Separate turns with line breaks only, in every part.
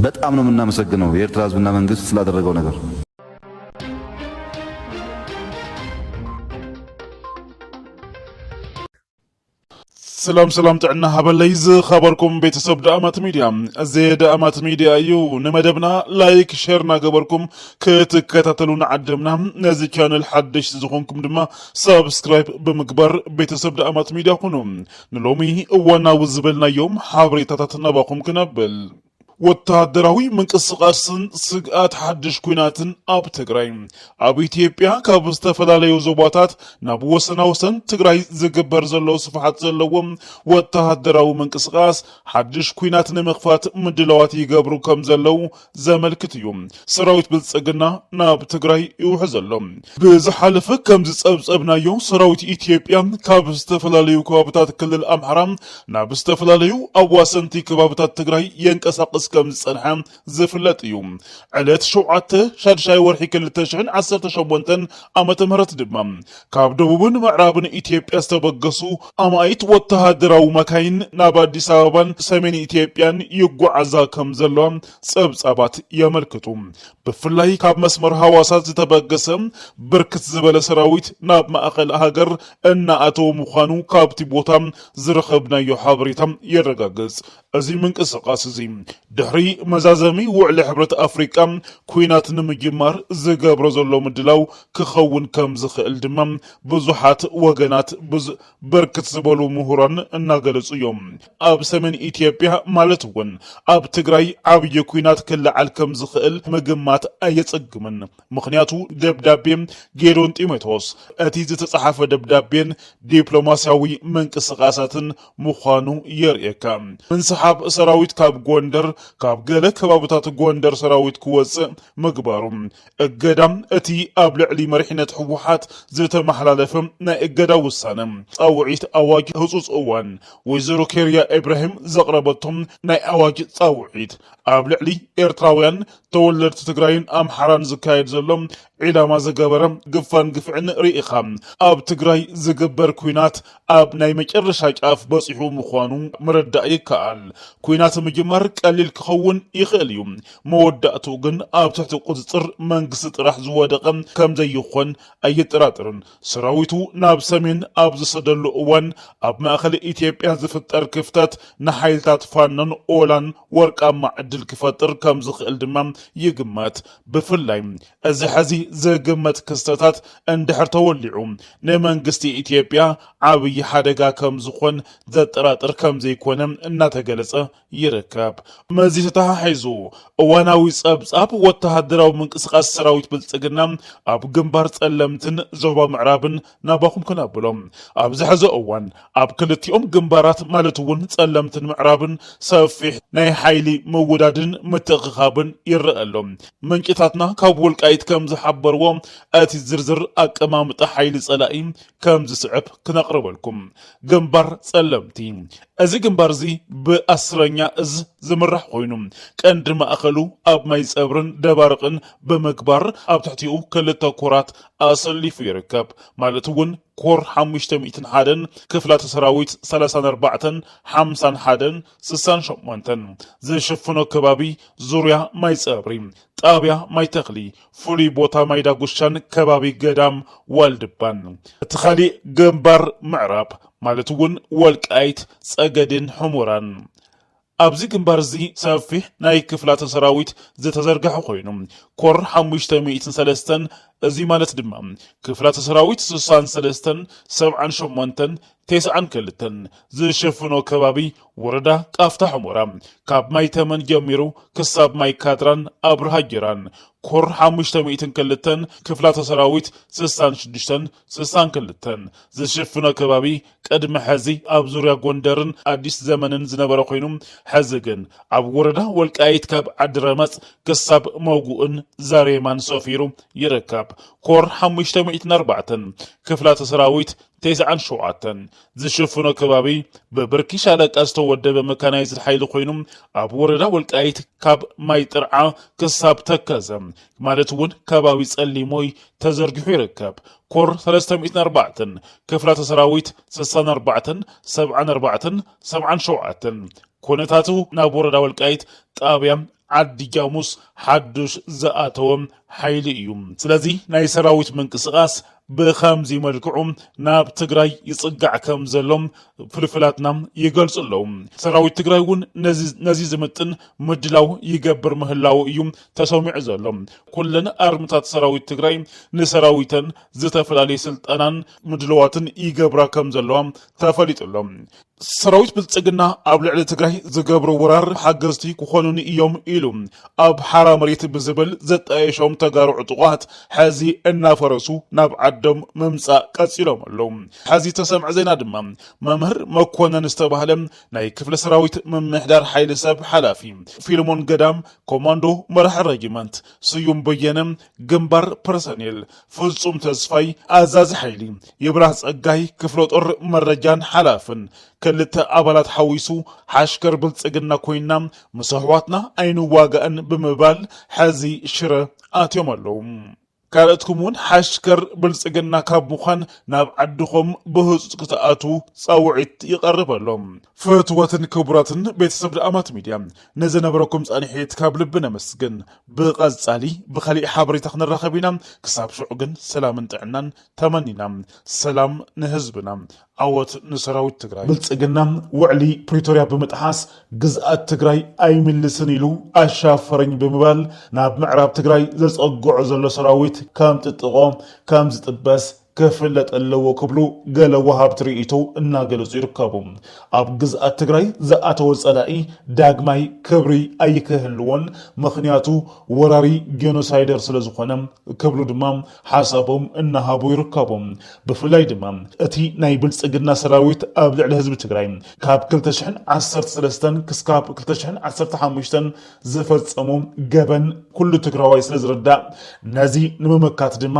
በጣም ነው የምናመሰግነው የኤርትራ ህዝብና መንግስት ስላደረገው ነገር።
ሰላም ጥዕና ሀበለይዝ ኸበርኩም ቤተሰብ ዳእማት ሚዲያ እዚ ዳእማት ሚዲያ እዩ ንመደብና ላይክ ሼር ናገበርኩም ክትከታተሉና ዓድምና ነዚ ቻነል ሓድሽ ዝኾንኩም ድማ ሰብስክራይብ ብምግባር ቤተሰብ ዳእማት ሚዲያ ሁኑ ንሎሚ እዋናዊ ዝበልናዮም ሓበሬታታት ናባኹም ክነብል ወታደራዊ ምንቅስቃስን ስግኣት ሓድሽ ኩናትን ኣብ ትግራይ ኣብ ኢትዮጵያ ካብ ዝተፈላለዩ ዞባታት ናብ ወሰናወሰን ትግራይ ዝግበር ዘሎ ስፍሓት ዘለዎም ወታደራዊ ምንቅስቃስ ሓድሽ ኩናት ንምኽፋት ምድላዋት ይገብሩ ከም ዘለው ዘመልክት እዩ። ሰራዊት ብልጽግና ናብ ትግራይ ይውሕ ዘሎ ብዝሓለፈ ከም ዝጸብጸብናዮ ሰራዊት ኢትዮጵያ ካብ ዝተፈላለዩ ከባቢታት ክልል ኣምሓራ ናብ ዝተፈላለዩ ኣዋሰንቲ ከባቢታት ትግራይ የንቀሳቀስ ከም ዝጸንሐ ዝፍለጥ እዩ። ዕለት 7 ወርሒ 2018 ዓመተ ምህረት ድማ ካብ ደቡብን ምዕራብን ኢትዮጵያ ዝተበገሱ ኣማይት ወታደራዊ መካይን ናብ አዲስ አበባን ሰሜን ኢትዮጵያን ይጓዓዛ ከም ዘለዋ ጸብጻባት የመልክቱ። ብፍላይ ካብ መስመር ሐዋሳ ዝተበገሰ ብርክት ዝበለ ሰራዊት ናብ ማእከል ሃገር እናኣተው ምዃኑ ካብቲ ቦታ ዝረኸብናዮ ሓበሬታ የረጋግጽ። እዚ ምንቅስቃስ እዚ ድሕሪ መዛዘሚ ውዕሊ ሕብረት አፍሪቃ ኩናት ንምጅማር ዝገብሮ ዘሎ ምድላው ክኸውን ከም ዝኽእል ድማ ብዙሓት ወገናት በርክት ዝበሉ ምሁራን እናገለጹ እዮም። ኣብ ሰሜን ኢትዮጵያ ማለት እውን ኣብ ትግራይ ዓብዪ ኩናት ክለዓል ከም ዝኽእል ምግማት ኣየጸግምን። ምክንያቱ ደብዳቤ ጌዶን ጢሞቴዎስ እቲ ዝተጻሓፈ ደብዳቤን ዲፕሎማስያዊ ምንቅስቃሳትን ምዃኑ የርእየካ። ምንስሓብ ሰራዊት ካብ ጎንደር ካብ ገለ ከባቢታት ጎንደር ሰራዊት ክወፅእ ምግባሩ እገዳም እቲ ኣብ ልዕሊ መሪሕነት ሕወሓት ዝተመሓላለፈ ናይ እገዳ ውሳነ ጻውዒት ኣዋጅ ህጹጽ እዋን ወይዘሮ ኬርያ ኢብራሂም ዘቕረበቶም ናይ ኣዋጅ ጻውዒት ኣብ ልዕሊ ኤርትራውያን ተወለድቲ ትግራይን ኣምሓራን ዝካየድ ዘሎ ዒላማ ዝገበረ ግፋን ግፍዕን ርኢኻ ኣብ ትግራይ ዝግበር ኩናት ኣብ ናይ መጨረሻ ጫፍ በፂሑ ምዃኑ ምርዳእ ይከኣል። ኩናት ምጅማር ቀሊል ክኸውን ይኽእል እዩ። መወዳእቱ ግን ኣብ ትሕቲ ቁፅፅር መንግስቲ ጥራሕ ዝወደቐ ከም ዘይኾን ኣይጥራጥርን። ሰራዊቱ ናብ ሰሜን ኣብ ዝሰደሉ እዋን ኣብ ማእኸል ኢትዮጵያ ዝፍጠር ክፍተት ንሓይልታት ፋኖን ኦላን ወርቃማ ዕድል ክፈጥር ከም ዝኽእል ድማ ይግመት። ብፍላይ እዚ ሕዚ ዝግመት ክስተታት እንድሕር ተወሊዑ ንመንግስቲ ኢትዮጵያ ዓብዪ ሓደጋ ከም ዝኾን ዘጠራጥር ከም ዘይኮነ እናተገለጸ ይርከብ። መዚ ተተሓሒዙ እዋናዊ ጸብጻብ ወታደራዊ ምንቅስቃስ ሰራዊት ብልጽግና ኣብ ግንባር ጸለምትን ዞባ ምዕራብን ናባኹም ክነብሎም ኣብዚ ሕዚ እዋን ኣብ ክልቲኦም ግንባራት ማለት እውን ጸለምትን ምዕራብን ሰፊሕ ናይ ሓይሊ ምውዳድን ምትኽኻብን ይረአሎም። ምንጭታትና ካብ ወልቃይት ከም ዝሓበርዎ እቲ ዝርዝር ኣቀማምጣ ሓይሊ ጸላኢ ከም ዝስዕብ ክነቕርበልኩም። ግንባር ጸለምቲ እዚ ግንባር እዚ ብኣስረኛ እዝ ዝምራሕ ኮይኑ ቀንዲ ማእኸሉ ኣብ ማይ ጸብርን ደባርቅን ብምግባር ኣብ ትሕቲኡ ክልተ ኮራት ኣሰሊፉ ይርከብ። ማለት እውን ኮር 501 ክፍላተ ሰራዊት 34 51 68 ዝሽፍኖ ከባቢ ዙርያ ማይ ጸብሪ ጣብያ ማይ ተኽሊ ፍሉይ ቦታ ማይ ዳጉሻን ከባቢ ገዳም ዋልድባን። እቲ ኻሊእ ግንባር ምዕራብ ማለት እውን ወልቃይት ጸገድን ሕሙራን ኣብዚ ግንባር እዚ ሰፊሕ ናይ ክፍላተ ሰራዊት ዝተዘርግሐ ኮይኑ ኮር 503 እዚ ማለት ድማ ክፍላተ ሰራዊት 63 78 92 ዝሽፍኖ ከባቢ ወረዳ ቃፍታ ሕሙራ ካብ ማይ ተመን ጀሚሩ ክሳብ ማይ ካድራን ኣብርሃ ጅራን ኮር 502 ክፍላተ ሰራዊት 66 62 ዝሽፍኖ ከባቢ ቀድመ ሕዚ ኣብ ዙርያ ጎንደርን አዲስ ዘመንን ዝነበረ ኮይኑ ሕዚ ግን ኣብ ወረዳ ወልቃይት ካብ ዓድረመጽ ክሳብ መጉእን ዛሬማን ሰፊሩ ይርከብ። ኮር 504 ክፍላተ ሰራዊት 97 ዝሽፍኖ ከባቢ በብርኪ ሻለቃ ዝተወደበ መካናይዝድ ሓይሊ ኮይኑ ኣብ ወረዳ ወልቃይት ካብ ማይ ጥርዓ ክሳብ ተከዘ ማለት እውን ከባቢ ጸሊሞይ ተዘርጊሑ ይርከብ። ኮር 304 ክፍላተ ሰራዊት 64 74 77 ኩነታቱ ናብ ወረዳ ወልቃይት ጣብያ ዓዲጃሙስ ሓዱሽ ዘኣተወም ሓይሊ እዩ ስለዚ ናይ ሰራዊት ምንቅስቃስ ብኸምዚ መልክዑ ናብ ትግራይ ይጽጋዕ ከም ዘሎም ፍልፍላትና ይገልጹ ኣለዉ ሰራዊት ትግራይ እውን ነዚ ዝምጥን ምድላው ይገብር ምህላው እዩ ተሰሚዑ ዘሎ ኩለን ኣርምታት ሰራዊት ትግራይ ንሰራዊተን ዝተፈላለዩ ስልጠናን ምድለዋትን ይገብራ ከም ዘለዋ ተፈሊጡሎም ሰራዊት ብልጽግና ኣብ ልዕሊ ትግራይ ዝገብሩ ወራር ሓገዝቲ ክኾኑኒ እዮም ኢሉ ኣብ ሓራ መሬት ብዝብል ዘጣየሾም ተጋሩ ዕጡቋት ሕዚ እናፈረሱ ናብ ዓዶም ምምጻእ ቀጺሎም ኣለዉ ሕዚ ተሰምዐ ዜና ድማ መምህር መኮነን ዝተባህለ ናይ ክፍለ ሰራዊት ምምሕዳር ሓይሊ ሰብ ሓላፊ ፊልሞን ገዳም ኮማንዶ መራሒ ረጅመንት ስዩም በየነ ግንባር ፐርሰኔል ፍጹም ተስፋይ ኣዛዚ ሓይሊ ይብራህ ጸጋይ ክፍለ ጦር መረጃን ሓላፍን ክልተ ኣባላት ሓዊሱ ሓሽከር ብልጽግና ኮይና ምስ ኣሕዋትና ኣይንዋጋእን ብምባል ሕዚ ሽረ ኣትዮም ኣለዉ ካልኦትኩም እውን ሓሽከር ብልጽግና ካብ ምዃን ናብ ዓድኹም ብህፁፅ ክትኣቱ ጻውዒት ይቐርበሎም ፍትወትን ክቡራትን ቤተሰብ ደኣማት ሚድያ ንዝነበረኩም ጻኒሒት ካብ ልቢ ነመስግን ብቐጻሊ ብኻሊእ ሓበሬታ ክንራኸብ ኢና ክሳብ ሽዑ ግን ሰላምን ጥዕናን ተመኒና ሰላም ንህዝብና ዓወት ንሰራዊት ትግራይ ብልጽግና ውዕሊ ፕሪቶሪያ ብምጥሓስ ግዝኣት ትግራይ ኣይምልስን ኢሉ ኣሻፈረኝ ብምባል ናብ ምዕራብ ትግራይ ዘጸግዖ ዘሎ ሰራዊት ከም ጥጥቆ ከም ዝጥበስ ክፍለጥ ኣለዎ ክብሉ ገለ ወሃብቲ ርኢቶ እናገለጹ ይርከቡ ኣብ ግዝኣት ትግራይ ዝኣተወ ጸላኢ ዳግማይ ክብሪ ኣይክህልዎን ምኽንያቱ ወራሪ ጄኖሳይደር ስለ ዝኾነ ክብሉ ድማ ሓሳቦም እናሃቡ ይርከቡ ብፍላይ ድማ እቲ ናይ ብልጽግና ሰራዊት ኣብ ልዕሊ ህዝቢ ትግራይ ካብ 2013 ክሳብ 2015 ዝፈጸሙ ገበን ኩሉ ትግራዋይ ስለ ዝርዳእ ነዚ ንምምካት ድማ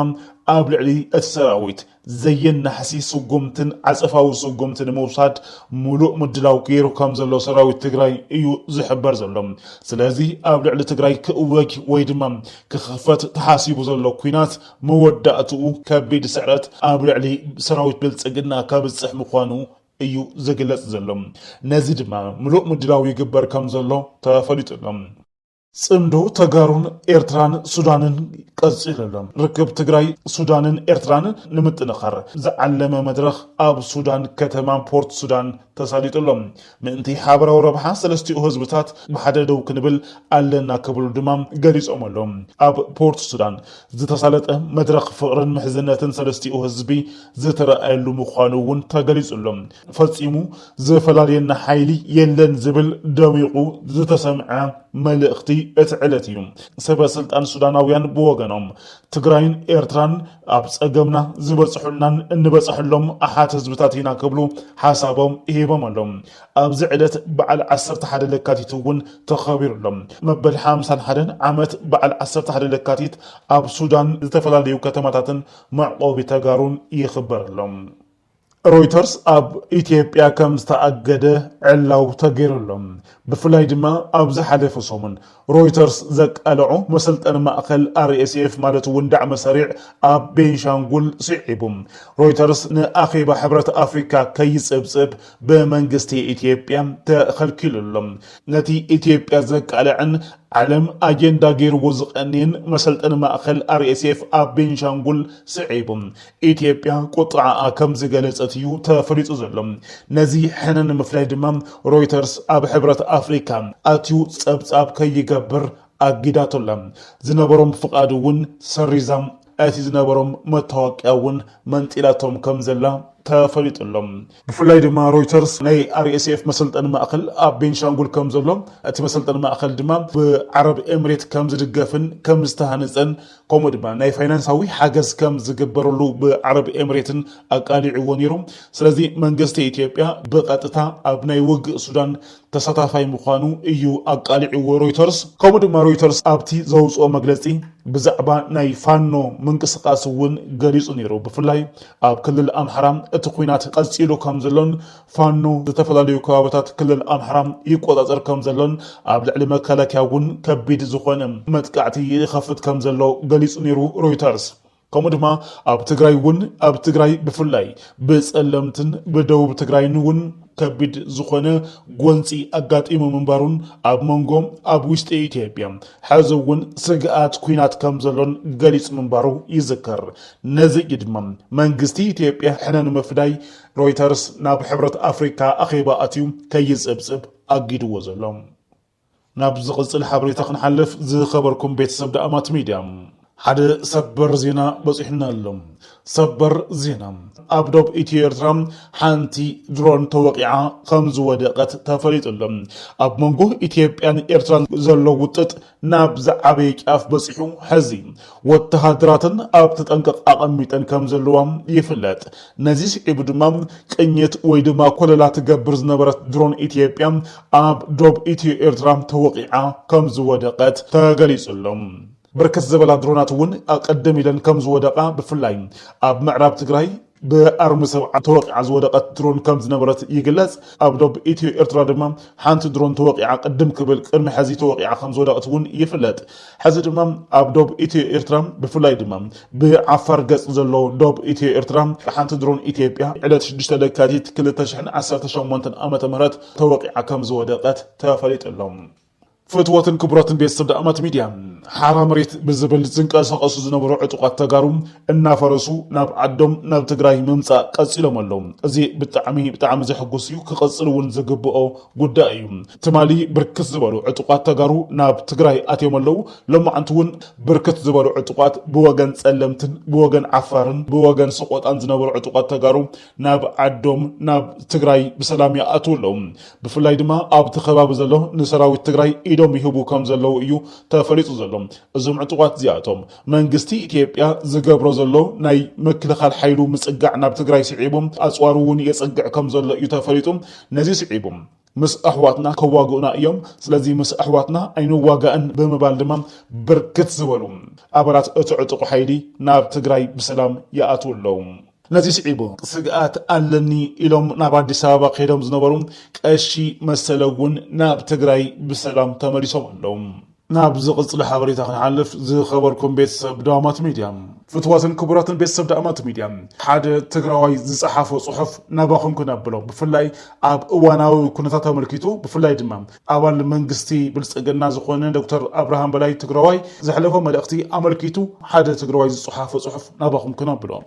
ኣብ ልዕሊ እቲ ሰራዊት ዘየናሕሲ ስጉምትን ዓጸፋዊ ስጉምትን ምውሳድ ሙሉእ ምድላው ገይሩ ከም ዘሎ ሰራዊት ትግራይ እዩ ዝሕበር ዘሎ ስለዚ ኣብ ልዕሊ ትግራይ ክእወጅ ወይ ድማ ክኽፈት ተሓሲቡ ዘሎ ኩናት መወዳእትኡ ከቢድ ስዕረት ኣብ ልዕሊ ሰራዊት ብልጽግና ከብጽሕ ምዃኑ እዩ ዝግለጽ ዘሎ ነዚ ድማ ሙሉእ ምድላው ይግበር ከም ዘሎ ተፈሊጡሎም ጽምዶ ተጋሩን ኤርትራን ሱዳንን ቀጽለሎም ርክብ ትግራይ ሱዳንን ኤርትራን ንምጥንኻር ዝዓለመ መድረኽ ኣብ ሱዳን ከተማ ፖርት ሱዳን ተሳሊጡሎም ምእንቲ ሓበራዊ ረብሓ ሰለስቲኡ ህዝብታት ብሓደ ደው ክንብል ኣለና ክብሉ ድማ ገሊጾም ኣሎም ኣብ ፖርት ሱዳን ዝተሳለጠ መድረኽ ፍቕርን ምሕዝነትን ሰለስቲኡ ህዝቢ ዝተረኣየሉ ምዃኑ እውን ተገሊጹሎም ፈጺሙ ዝፈላለየና ሓይሊ የለን ዝብል ደሚቑ ዝተሰምዐ መልእኽቲ እቲ ዕለት እዩ ሰበስልጣን ሱዳናውያን ብወገኖም ትግራይን ኤርትራን ኣብ ጸገምና ዝበጽሑልናን እንበጽሕሎም ኣሓት ህዝብታት ኢና ክብሉ ሓሳቦም ይሂቦም ኣሎም ኣብዚ ዕለት በዓል 11 ለካቲት እውን ተኸቢሩሎም መበል 51 ዓመት በዓል 11 ለካቲት ኣብ ሱዳን ዝተፈላለዩ ከተማታትን መዕቆቢ ተጋሩን ይኽበረሎም ሮይተርስ ኣብ ኢትዮጵያ ከም ዝተኣገደ ዕላው ተገይሩሎም ብፍላይ ድማ ኣብ ዝሓለፈ ሰሙን ሮይተርስ ዘቃልዑ መሰልጠኒ ማእከል RSF ማለት ውንዳዕ መሰሪዕ ኣብ ቤንሻንጉል ስዒቡ ሮይተርስ ንኣኼባ ሕብረት ኣፍሪካ ከይጽብጽብ ብመንግስቲ ኢትዮጵያ ተኸልኪሉሎም ነቲ ኢትዮጵያ ዘቃልዕን ዓለም ኣጀንዳ ገይርዎ ዝቐኒን መሰልጠኒ ማእከል RSF ኣብ ቤንሻንጉል ስዒቡ ኢትዮጵያ ቁጥዓኣ ከም ዝገለጸት እዩ ተፈሊጡ ዘሎ ነዚ ሕነን ምፍላይ ድማ ሮይተርስ ኣብ ሕብረት ኣፍሪካ ኣትዩ ጸብጻብ ከይገብር ኣጊዳቶሎም ዝነበሮም ፍቃድ እውን ሰሪዛም እቲ ዝነበሮም መታወቂያ እውን መንጢላቶም ከም ዘላ ተፈሊጡሎም ብፍላይ ድማ ሮይተርስ ናይ RSF መሰልጠኒ ማእከል ኣብ ቤንሻንጉል ከም ዘሎ እቲ መሰልጠኒ ማእከል ድማ ብዓረብ ኤምሬት ከም ዝድገፍን ከም ዝተሃነፀን ከምኡ ድማ ናይ ፋይናንሳዊ ሓገዝ ከም ዝግበረሉ ብዓረብ ኤምሬትን ኣቃሊዕዎ ነይሩ ስለዚ መንግስቲ ኢትዮጵያ ብቐጥታ ኣብ ናይ ውግእ ሱዳን ተሳታፋይ ምዃኑ እዩ ኣቃሊዕዎ ሮይተርስ ከምኡ ድማ ሮይተርስ ኣብቲ ዘውፅኦ መግለፂ ብዛዕባ ናይ ፋኖ ምንቅስቃስ እውን ገሊጹ ነይሩ ብፍላይ ኣብ ክልል ኣምሓራ እቲ ኩናት ቀጺሉ ከም ዘሎን ፋኖ ዝተፈላለዩ ከባቢታት ክልል ኣምሓራ ይቆጻጸር ከም ዘሎን ኣብ ልዕሊ መከላከያ እውን ከቢድ ዝኾነ መጥቃዕቲ ይኸፍት ከም ዘሎ ገሊጹ ነይሩ ሮይተርስ ከምኡ ድማ ኣብ ትግራይ እውን ኣብ ትግራይ ብፍላይ ብጸለምትን ብደቡብ ትግራይን እውን ከቢድ ዝኾነ ጎንፂ ኣጋጢሙ ምንባሩን ኣብ መንጎም ኣብ ውሽጢ ኢትዮጵያ ሓዘውን ስግኣት ኩናት ከም ዘሎን ገሊጽ ምንባሩ ይዝከር። ነዚ ድማ መንግስቲ ኢትዮጵያ ሕነን መፍዳይ ሮይተርስ ናብ ሕብረት ኣፍሪካ ኣኼባ ኣትዩ ከይጽብጽብ ኣጊድዎ ዘሎ። ናብ ዝቕጽል ሓበሬታ ክንሓልፍ ዝኸበርኩም ቤተሰብ ዳኣማት ሚድያ ሓደ ሰበር ዜና በፂሕና ኣሎ። ሰበር ዜና ኣብ ደቡብ ኢትዮ ኤርትራ ሓንቲ ድሮን ተወቂዓ ከም ዝወደቐት ተፈሊጡ ኣሎ። ኣብ መንጎ ኢትዮጵያን ኤርትራን ዘሎ ውጥጥ ናብ ዝዓበየ ጫፍ በፂሑ ሕዚ ወተሃደራትን ኣብ ተጠንቀቕ ኣቐሚጠን ከም ዘለዋ ይፍለጥ። ነዚ ስዒቡ ድማ ቅኝት ወይ ድማ ኮለላ ትገብር ዝነበረት ድሮን ኢትዮጵያ ኣብ ደቡብ ኢትዮ ኤርትራ ተወቂዓ ከም ዝወደቐት ተገሊጹ ኣሎ። بركز زبالة درونات ون أقدم إلى كم زودقة بفلاين أب معرب تجري بأرمسة توقع زودقة درون كم زنبرت يجلس أبدو إثيو إرترا دمام حانت درون توقع قدم قبل كرم حزي توقع خم زودقة ون يفلت حزي دمام أبدو إثيو إرترا بفلاي دمام بعفر جس زلو دوب إثيو إرترا حانت درون إثيوبيا على تشدش تلكاتيت كل تشحن 10 شمونتن أمة مرات توقع كم زودقة تفلت اللهم فتواتن كبراتن بيستبد أمات ميديا حرام ريت بزبل زنك أساقصو زنبرو عطوقات تقاروم إنا فرسو ناب عدوم ناب تقراي ممسا قصيلهم اللهم ازي بتعامي زي حقوسيو كقصيلون زقبقو قدائيوم تمالي بركز زبالو عطوقات تقارو ناب تقراي آتيوم اللو لما عنتون بركز زبالو عطوقات بوغن سألمتن بوغن عفارن بوغن سقوط عن زنبرو عطوقات تقارو ناب عدوم ناب تقراي بسلامي آتو اللهم بفلاي دما آب تخباب زلو نسراوي تقراي إيدوم يهبو كم زلو إيو تفريطو زلو እዞም ዕጡቋት እዚኣቶም መንግስቲ ኢትዮጵያ ዝገብሮ ዘሎ ናይ መክልኻል ሓይሉ ምጽጋዕ ናብ ትግራይ ስዒቦም ኣጽዋሩ እውን የጽግዕ ከም ዘሎ እዩ ተፈሊጡ ነዚ ስዒቦም ምስ ኣሕዋትና ከዋግኡና እዮም ስለዚ ምስ ኣሕዋትና ኣይንዋጋእን ብምባል ድማ ብርክት ዝበሉ ኣባላት እቲ ዕጡቕ ሓይሊ ናብ ትግራይ ብሰላም ይኣትዉ ኣለዉ ነዚ ስዒቦ ስግኣት ኣለኒ ኢሎም ናብ ኣዲስ ኣበባ ከይዶም ዝነበሩ ቀሺ መሰለ እውን ናብ ትግራይ ብሰላም ተመሊሶም ኣለዉ ناب زقص لحبريتا خنحلف زي خبركم بيتسب دامات ميديا فتواتن كبراتن بيتسب دامات ميديا حاد تقراوي زي صحف وصحف ناباخم كنا بلو بفلاي اب اواناوي كنتاتا ملكيتو بفلاي دمام اوان منغستي بلصقنا زخونه دكتور ابراهام بلاي تقراوي زحلفو ملختي املكيتو حاد تقراوي زي صحف وصحف ناباخم كنا بلو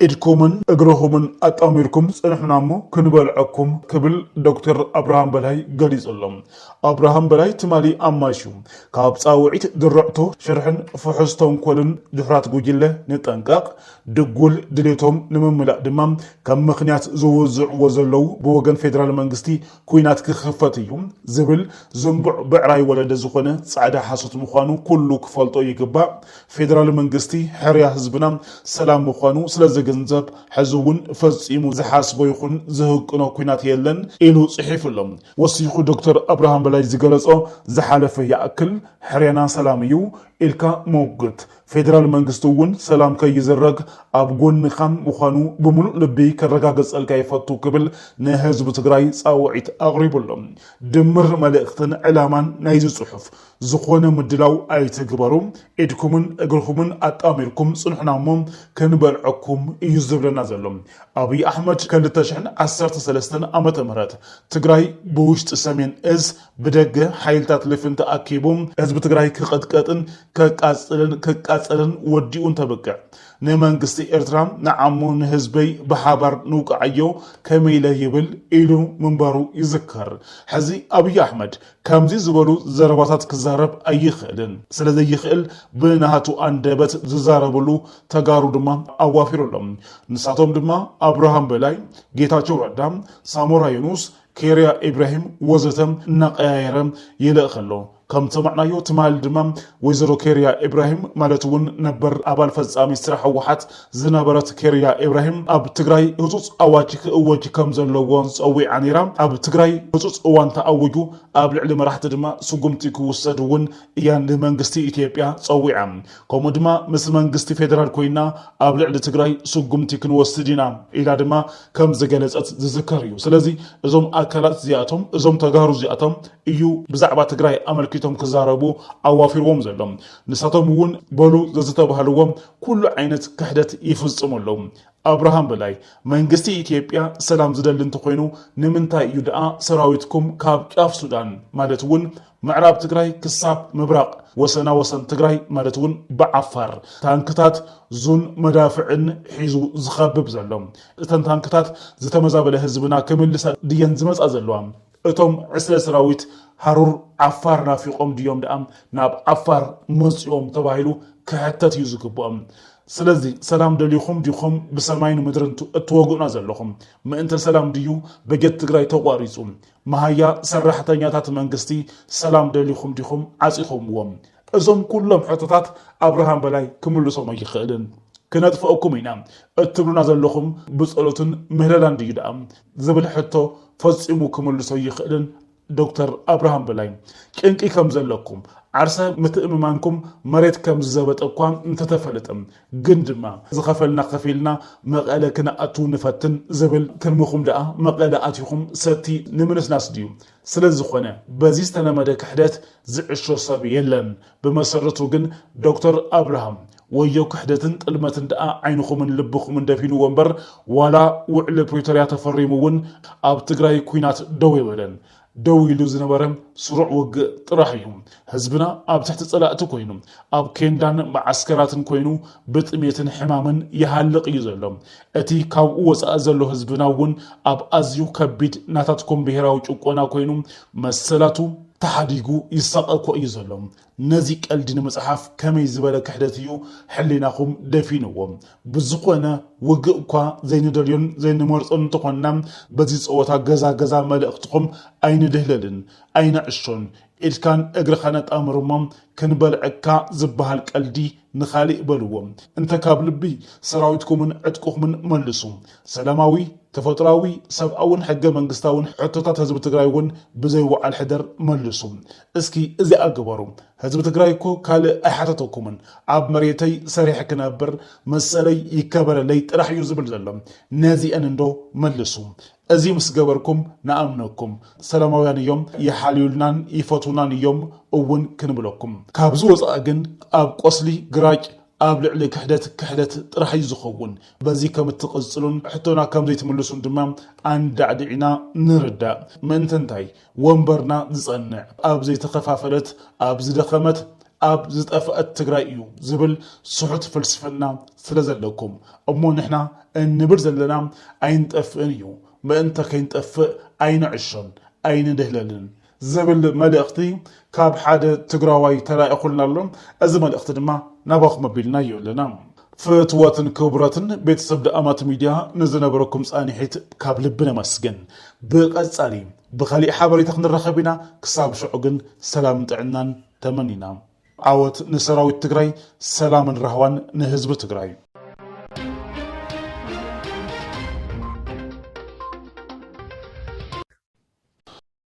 إدكمن أجرهمن أتأمركم سنحنامو كنبلعكم قبل دكتور أبراهام بلاي قليز اللهم أبراهام بلاي تمالي أماشو كاب صاوعيت درعتو شرحن فحستهم كولن دفرات قوجلة نتنقاق دقول دليتهم نمملأ دمام كم مخنيات زوزع وزلو بوغن فيدرال منغستي كوينات كخفتيهم زبل زنبع بعراي ولد زخونة سعادة حاسوت مخانو كلو كفالتو يقبع فيدرال منغستي حريا حزبنا سلام مخانو سلزق ገንዘብ حزون فصيمو زحاسبو يخون زهقنو كوينات يلن إلو صحيف اللهم وصيخو دكتور أبراهام بلاي زيقلصو زحالفه يأكل حريانا سلاميو إلكا موقت فيدرال منغستوون سلام كي يزرق أبقون نخام مخانو بملو لبي كرقاقز الكا يفتو قبل نهزب تقراي ساوعيت أغريب اللهم دمر ملئختن علامان نايزو صحف زخونا مدلاو أي تقبرو إدكمن أقرخمن أتأمركم صنحنامم كنبرعكم يزبرنا زلهم أبي أحمد كان لتشحن 13 أمت مرات تقراي بوشت سامين إز بدق حيلتات لفنت أكيبهم إز بتقراي كقدقاتن كقاسلن وديون تبقى نمانغستي إرترام نعمون هزبي بحابر نوك عيو كميلا يبل إلو منبارو يذكر حزي أبي أحمد كامزي زبرو زرباتات كزارب أي خيلن سلذي يخيل بنهاتو أندبت ززاربلو تقارو دما أوافر لهم نساتهم دما أبراهام بلاي جيتاچو ردام سامورا يونس كيريا إبراهيم وزتم نقايرم يلأخلو كم سمعنا يو تمال دمام وزيرو كيريا إبراهيم مالتون نبر أبال فزامي استراحة وحات زنبرت كيريا إبراهيم أب تقراي هزوز أواجي كم زنلوغون سأوي عنيرام أب تقراي هزوز أوان تأوجو أب العلم راح تدما سوغمتيكو وسادوون إيان لمنغستي إثيوبيا سأوي عام كوم دما مثل منغستي فيدرال كوينا أب العلم تقراي سوغمتيكو وسادينا إلا دما كم زغالزات زذكريو سلازي إزوم أكالات زياتهم إزوم تغارو زياتهم إيو بزعبا تقراي أمريكي توم كزاربو أوافرهم زلهم نساتهم ون بلو زتبهلوهم كل عينة كحدة يفصموا لهم አብርሃም በላይ መንግስቲ ኢትዮጵያ ሰላም ዝደል እንተኮይኑ ንምንታይ እዩ ደኣ ሰራዊትኩም ካብ ጫፍ ሱዳን ማለትውን ምዕራብ ትግራይ ክሳብ ምብራቅ ወሰና ወሰን ትግራይ ማለትውን በዓፋር ታንክታት ዙን መዳፍዕን ሒዙ ዝኸብብ ዘሎም እተን ታንክታት ዝተመዛበለ ህዝብና ክምልሳ ድየን ዝመጻ ዘለዋ እቶም ዕስለ ሰራዊት ሃሩር ዓፋር ናፊቆም ድዮም ደኣም ናብ ዓፋር መጽኦም ተባሂሉ ክሕተት እዩ ዝግብኦም ስለዚ ሰላም ደልይኹም ዲኹም ብሰማይን ምድርን እትወጉና ዘለኹም ምእንተ ሰላም ድዩ በጀት ትግራይ ተቋሪጹ መሃያ ሰራሕተኛታት መንግስቲ ሰላም ደልይኹም ዲኹም ዓጺኹምዎም እዞም ኩሎም ሕቶታት አብርሃም በላይ ክምልሶም አይኽእልን ክነጥፍአኩም ኢና እትብሉና ዘለኹም ብጸሎትን ምህለላን ድዩ ደኣም ዝብል ሕቶ ፈጺሙ ክምልሶ ይኽእልን ዶክተር አብርሃም በላይ ጭንቂ ከም ዘለኩም ዓርሰ ምትእምማንኩም መሬት ከም ዝዘበጠኳ እንተተፈልጥም ግን ድማ ዝኸፈልና ከፊልና መቐለ ክነኣቱ ንፈትን ዝብል ክንምኹም ደኣ መቐለ ኣቲኹም ሰቲ ንምንስናስ ድዩ ስለዝኾነ በዚ ዝተለመደ ክሕደት ዝዕሾ ሰብ የለን ብመሰረቱ ግን ዶክተር አብርሃም ወዮ ክሕደትን ጥልመትን ደኣ ዓይንኹምን ልብኹምን ደፊኑ ወንበር ዋላ ውዕል ፕሪቶሪያ ተፈሪሙውን ኣብ ትግራይ ኩናት ደው ይበለን ደው ኢሉ ዝነበረም ስሩዕ ውግእ ጥራሕ እዩ ህዝብና ኣብ ትሕቲ ጸላእቲ ኮይኑ ኣብ ኬንዳን ማዓስከራትን ኮይኑ ብጥሜትን ሕማምን ይሃልቕ እዩ ዘሎ እቲ ካብኡ ወፃእ ዘሎ ህዝብና እውን ኣብ ኣዝዩ ከቢድ ናታትኩም ብሄራዊ ጭቆና ኮይኑ መሰላቱ ተሓዲጉ ይሰቐኮ እዩ ዘሎ ነዚ ቀልዲ ንምጽሓፍ ከመይ ዝበለ ክሕደት እዩ ሕሊናኹም ደፊንዎም ብዝኾነ ውግእ እኳ ዘይንደልዮን ዘይንመርፆን እንተኾንና በዚ ፀወታ ገዛ መልእኽትኩም ኣይንድህለልን ኣይንዕሾን ኢድካን እግርኻን ኣጣምሮሞም ክንበልዕካ ዝበሃል ቀልዲ ንኻሊእ በልዎም እንተ ካብ ልቢ ሰራዊትኩምን ዕጥቁኹምን መልሱ ሰላማዊ ተፈጥራዊ ሰብኣውን ሕገ መንግስታውን ሕቶታት ህዝቢ ትግራይ እውን ብዘይወዓል ሕደር መልሱ እስኪ እዚ ኣግበሩ ህዝቢ ትግራይ እኮ ካልእ ኣይሓተተኩምን ኣብ መሬተይ ሰሪሕ ክነብር መሰለይ ይከበረለይ ጥራሕ እዩ ዝብል ዘሎ ነዚአን እንዶ መልሱ እዚ ምስ ገበርኩም ንኣምነኩም ሰላማውያን እዮም ይሓልዩልናን ይፈቱናን እዮም እውን ክንብለኩም ካብዚ ወፃእ ግን ኣብ ቆስሊ ግራጭ ኣብ ልዕሊ ክሕደት ጥራሕ ዝኸውን በዚ ከም እትቕጽሉን ሕቶና ከም ዘይትምልሱን ድማ አንዳዕድዒና ንርዳእ ምእንተንታይ ወንበርና ዝጸንዕ ኣብ ዘይተኸፋፈለት ኣብ ዝደኸመት ኣብ ዝጠፍአት ትግራይ እዩ ዝብል ስሑት ፍልስፍና ስለ ዘለኩም እሞ ንሕና እንብል ዘለና ኣይንጠፍእን እዩ ምእንተ ከይንጠፍእ ኣይንዕሾን ኣይንድህለልን ዝብል መልእኽቲ ካብ ሓደ ትግራዋይ ተላኢኹልና ኣሎ እዚ መልእኽቲ ድማ ናባኹም ኣቢልና ይውለና ፍትወትን ክብረትን ቤተሰብ ደኣማት ሚድያ ንዝነበረኩም ጻኒሒት ካብ ልብና መስገን ብቐጻሊ ብኻሊእ ሓበሬታ ክንረኸብ ኢና ክሳብ ሽዑ ግን ሰላም ጥዕናን ተመኒና ዓወት ንሰራዊት ትግራይ ሰላምን ረህዋን ንህዝቢ ትግራይ